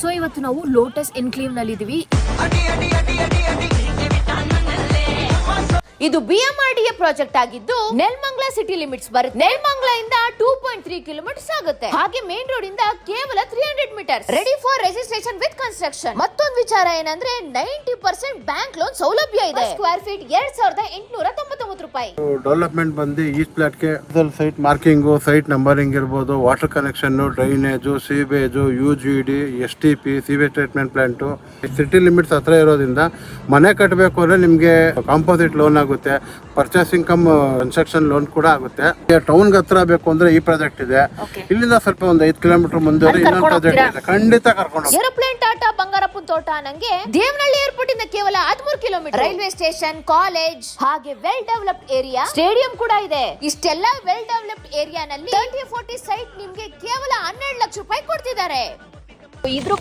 So ಇವತ್ತು ನಾವು lotus enclave ನಲ್ಲಿ ಇದೀವಿ. ಇದು BMRDA ಪ್ರಾಜೆಕ್ಟ್ ಆಗಿದ್ದು ನೆಲಮಂಗಲ ಸಿಟಿ ಲಿಮಿಟ್ಸ್ ಬರುತ್ತೆ. ನೆಲಮಂಗಲ ಇಂದ 2.3 ಕಿಲೋಮೀಟರ್ಸ್ ಆಗುತ್ತೆ. ಹಾಗೆ ಮೇನ್ ರೋಡ್ ಇಂದ ಕೇವಲ 300 metres. Ready for registration with construction. ಮತ್ತೊಂದು ವಿಚಾರ ಏನಂದ್ರೆ 90% ಬ್ಯಾಂಕ್ ಲೋನ್ ಸೌಲಭ್ಯ ಇದೆ. ಸ್ಕ್ವೇರ್ ಫೀಟ್ 2899 ರೂಪಾಯಿ. ಡೆವಲಪ್ಮೆಂಟ್ ಬಂದು ಈಸ್ಟ್ ಪ್ಲಾಟ್ ಗೆ ಸೈಟ್ ಮಾರ್ಕಿಂಗ್, ಸೈಟ್ ನಂಬರಿಂಗ್ ಇರಬಹುದು, water connection, drainage, sewage, UGD, STP, sewage treatment plant. City limits ಹತ್ರ ಇರೋದ್ರಿಂದ ಮನೆ ಕಟ್ಟಬೇಕು ಅಂದ್ರೆ ನಿಮ್ಗೆ ಕಾಂಪೋಸಿಟ್ ಲೋನ್ ಆಗುತ್ತೆ, ಪರ್ಚೇಸಿಂಗ್ ಕಮ್ ಕನ್ಸ್ಟ್ರಕ್ಷನ್ ಲೋನ್ ಕೂಡ ಆಗುತ್ತೆ. ಟೌನ್ ಹತ್ರ ಬೇಕು ಅಂದ್ರೆ ಈ ಪ್ರಾಜೆಕ್ಟ್ ಇದೆ. ಇಲ್ಲಿಂದ ಸ್ವಲ್ಪ ಒಂದು 5 ಕಿಲೋಮೀಟರ್ ಮುಂದೆ ಇನ್ನೊಂದು ಪ್ರಾಜೆಕ್ಟ್ ಇದೆ, ಖಂಡಿತ ಕರ್ಕೊಂಡು ಹೋಗಿ. ಏರೋಪ್ಲೇನ್ ಟಾಟಾ ಬಂಗಾರಪ್ಪನ ತೋಟ ನಂಗೆ ದೇವನಹಳ್ಳಿ ಏರ್ಪೋರ್ಟ್ ಇಂದ ಕೇವಲ 13 ಕಿಲೋಮೀಟರ್. ರೈಲ್ವೆ ಸ್ಟೇಷನ್, ಕಾಲೇಜ್, ಹಾಗೆ ವೆಲ್ ಡೆವಲಪ್ಡ್ ಏರಿಯಾ, ಸ್ಟೇಡಿಯಂ ಕೂಡ ಇದೆ. ಇಷ್ಟೆಲ್ಲ ವೆಲ್ ಡೆವಲಪ್ಡ್ ಏರಿಯಾನಲ್ಲಿ 30-40 ಸೈಟ್ ನಿಮ್ಗೆ ಕೇವಲ 12 ಲಕ್ಷ ರೂಪಾಯಿ ಕೊಡ್ತಿದ್ದಾರೆ. ಇದ್ರ